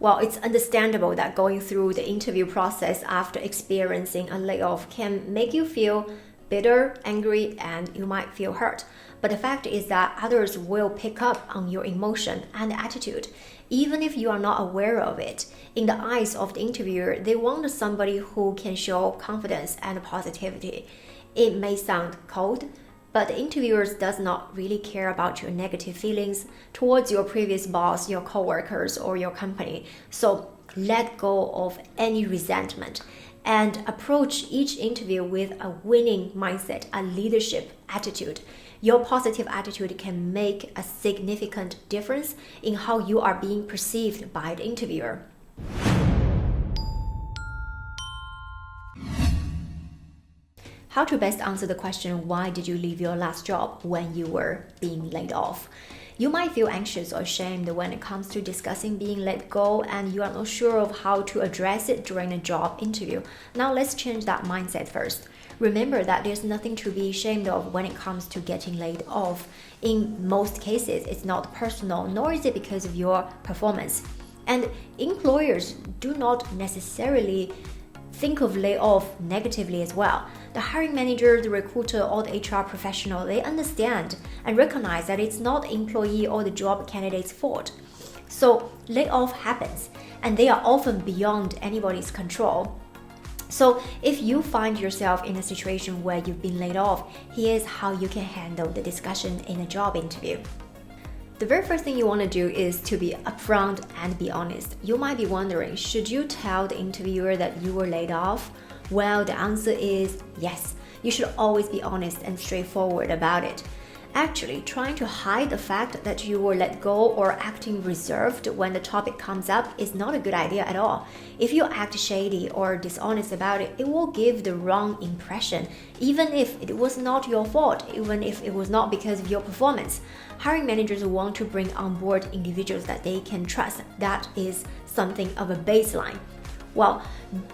Well, it's understandable that going through the interview process after experiencing a layoff can make you feel bitter, angry, and you might feel hurt. But the fact is that others will pick up on your emotion and attitude, even if you are not aware of it. In the eyes of the interviewer, they want somebody who can show confidence and positivity. It may sound cold, but the interviewers does not really care about your negative feelings towards your previous boss, your coworkers, or your company. So let go of any resentment and approach each interview with a winning mindset, a leadership attitude. Your positive attitude can make a significant difference in how you are being perceived by the interviewer. How to best answer the question, why did you leave your last job when you were being laid off? You might feel anxious or ashamed when it comes to discussing being let go and you are not sure of how to address it during a job interview. Now let's change that mindset first. Remember that there's nothing to be ashamed of when it comes to getting laid off. In most cases, it's not personal, nor is it because of your performance. And employers do not necessarily think of layoff negatively as well. The hiring manager, the recruiter, or the HR professional, they understand and recognize that it's not the employee or the job candidate's fault. So layoff happens, and they are often beyond anybody's control. So if you find yourself in a situation where you've been laid off, here's how you can handle the discussion in a job interview. The very first thing you want to do is to be upfront and be honest. You might be wondering, should you tell the interviewer that you were laid off? Well, the answer is yes. You should always be honest and straightforward about it. Actually, trying to hide the fact that you were let go or acting reserved when the topic comes up is not a good idea at all. If you act shady or dishonest about it, it will give the wrong impression, even if it was not your fault, even if it was not because of your performance. Hiring managers want to bring on board individuals that they can trust. That is something of a baseline. Well,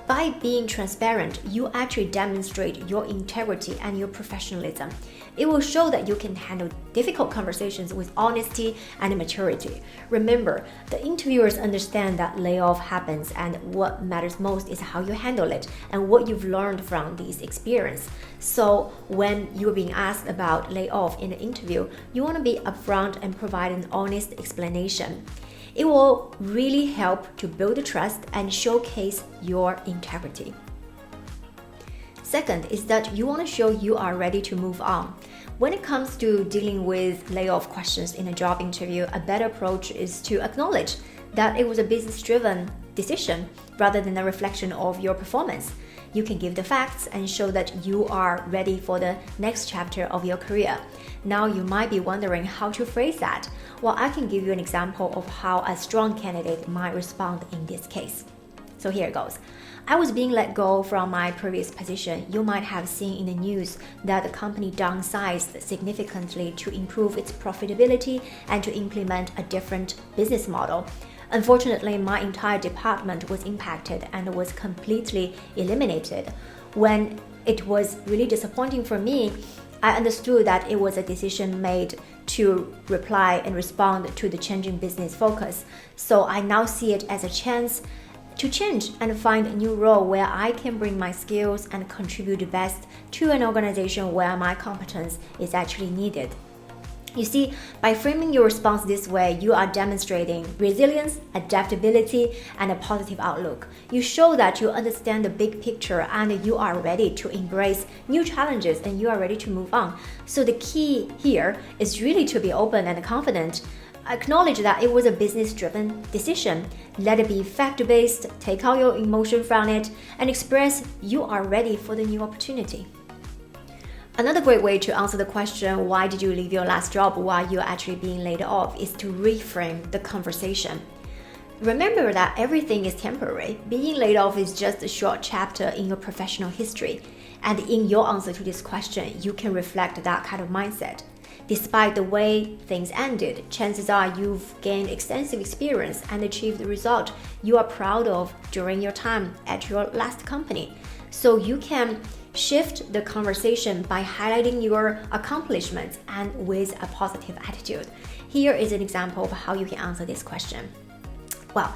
by being transparent, you actually demonstrate your integrity and your professionalism. It will show that you can handle difficult conversations with honesty and maturity. Remember, the interviewers understand that layoff happens, and what matters most is how you handle it and what you've learned from this experience. So when you're being asked about layoff in an interview, you want to be upfront and provide an honest explanation. It will really help to build the trust and showcase your integrity. Second is that you want to show you are ready to move on. When it comes to dealing with layoff questions in a job interview, a better approach is to acknowledge that it was a business-driven decision rather than a reflection of your performance. You can give the facts and show that you are ready for the next chapter of your career. Now you might be wondering how to phrase that. Well, I can give you an example of how a strong candidate might respond in this case. So here it goes. I was being let go from my previous position. You might have seen in the news that the company downsized significantly to improve its profitability and to implement a different business model. Unfortunately, my entire department was impacted and was completely eliminated. When it was really disappointing for me, I understood that it was a decision made to reply and respond to the changing business focus. So I now see it as a chance to change and find a new role where I can bring my skills and contribute the best to an organization where my competence is actually needed. You see, by framing your response this way, you are demonstrating resilience, adaptability, and a positive outlook. You show that you understand the big picture and you are ready to embrace new challenges and you are ready to move on. So the key here is really to be open and confident. Acknowledge that it was a business-driven decision. Let it be fact-based, take out your emotion from it, and express you are ready for the new opportunity. Another great way to answer the question, why did you leave your last job while you're actually being laid off, is to reframe the conversation. Remember that everything is temporary. Being laid off is just a short chapter in your professional history. And in your answer to this question, you can reflect that kind of mindset. Despite the way things ended, chances are you've gained extensive experience and achieved the result you are proud of during your time at your last company. So you can shift the conversation by highlighting your accomplishments and with a positive attitude. Here is an example of how you can answer this question. Well,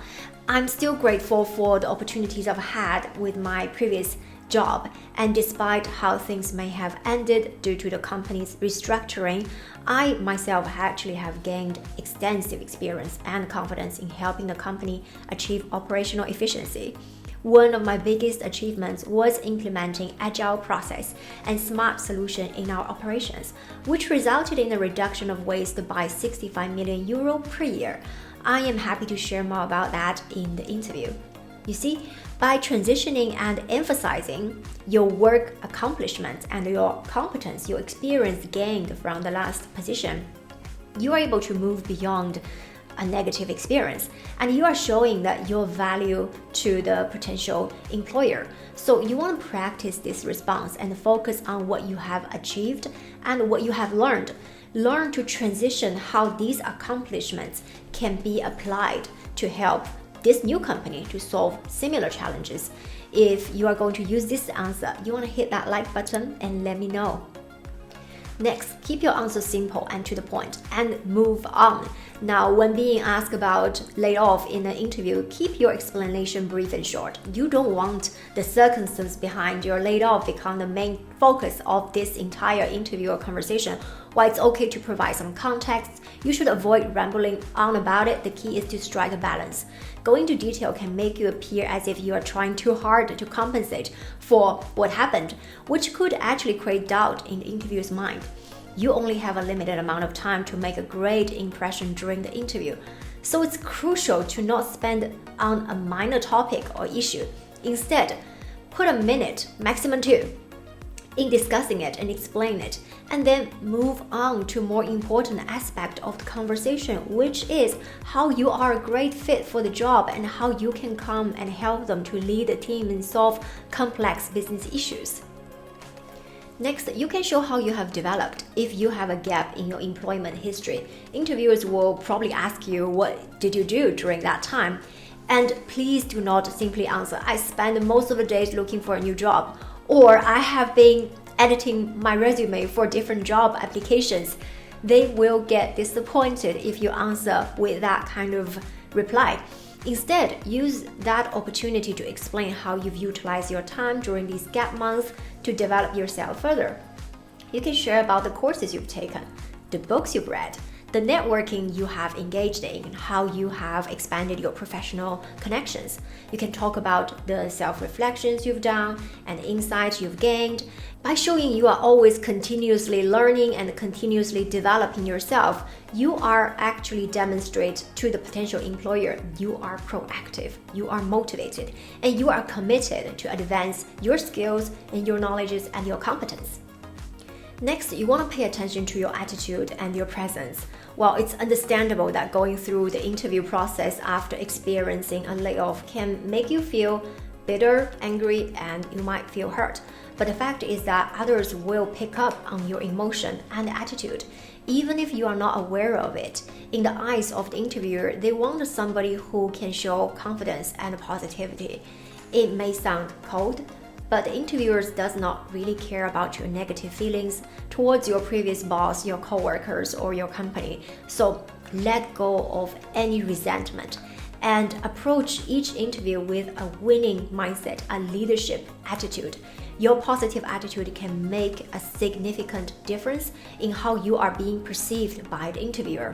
I'm still grateful for the opportunities I've had with my previous job, and despite how things may have ended due to the company's restructuring, I myself actually have gained extensive experience and confidence in helping the company achieve operational efficiency. One of my biggest achievements was implementing agile process and smart solution in our operations, which resulted in a reduction of waste by 65 million euro per year. I am happy to share more about that in the interview. You see, by transitioning and emphasizing your work accomplishments and your competence, your experience gained from the last position, you are able to move beyond a negative experience, and you are showing that your value to the potential employer. So you want to practice this response and focus on what you have achieved and what you have learned. Learn to transition how these accomplishments can be applied to help this new company to solve similar challenges. If you are going to use this answer, you want to hit that like button and let me know. Next, keep your answer simple and to the point, and move on. Now, when being asked about layoff in an interview, keep your explanation brief and short. You don't want the circumstance behind your layoff become the main focus of this entire interview or conversation. While it's okay to provide some context, you should avoid rambling on about it. The key is to strike a balance. Going into detail can make you appear as if you are trying too hard to compensate for what happened, which could actually create doubt in the interviewer's mind. You only have a limited amount of time to make a great impression during the interview, so it's crucial to not spend on a minor topic or issue. Instead, put a minute, maximum 2, in discussing it and explain it, and then move on to more important aspect of the conversation, which is how you are a great fit for the job and how you can come and help them to lead a team and solve complex business issues. Next, you can show how you have developed. If you have a gap in your employment history, interviewers will probably ask you, what did you do during that time? And please do not simply answer, I spend most of the days looking for a new job, or I have been editing my resume for different job applications. They will get disappointed if you answer with that kind of reply. Instead, use that opportunity to explain how you've utilized your time during these gap months to develop yourself further. You can share about the courses you've taken, the books you've read, the networking you have engaged in, how you have expanded your professional connections. You can talk about the self-reflections you've done and insights you've gained. By showing you are always continuously learning and continuously developing yourself, you are actually demonstrate to the potential employer you are proactive, you are motivated, and you are committed to advance your skills and your knowledges and your competence. Next, you want to pay attention to your attitude and your presence. While it's understandable that going through the interview process after experiencing a layoff can make you feel bitter, angry, and you might feel hurt. But the fact is that others will pick up on your emotion and attitude, even if you are not aware of it. In the eyes of the interviewer, they want somebody who can show confidence and positivity. It may sound cold, but the interviewers does not really care about your negative feelings towards your previous boss, your coworkers, or your company. So let go of any resentment and approach each interview with a winning mindset, a leadership attitude. Your positive attitude can make a significant difference in how you are being perceived by the interviewer.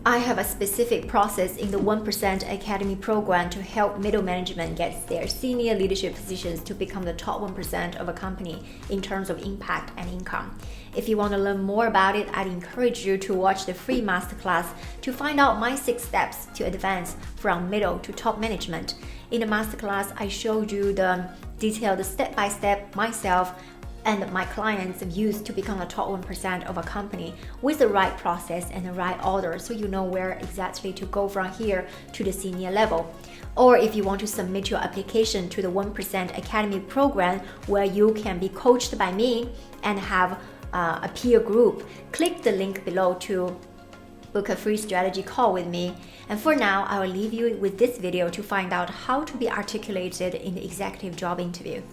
I have a specific process in the 1% Academy program to help middle management get their senior leadership positions to become the top 1% of a company in terms of impact and income. If you want to learn more about it, I'd encourage you to watch the free masterclass to find out my 6 steps to advance from middle to top management. In the masterclass, I showed you the detailed step-by-step myself and my clients use to become the top 1% of a company with the right process and the right order, so you know where exactly to go from here to the senior level. Or if you want to submit your application to the 1% Academy program where you can be coached by me and have a peer group, click the link below to book a free strategy call with me. And for now, I will leave you with this video to find out how to be articulated in the executive job interview.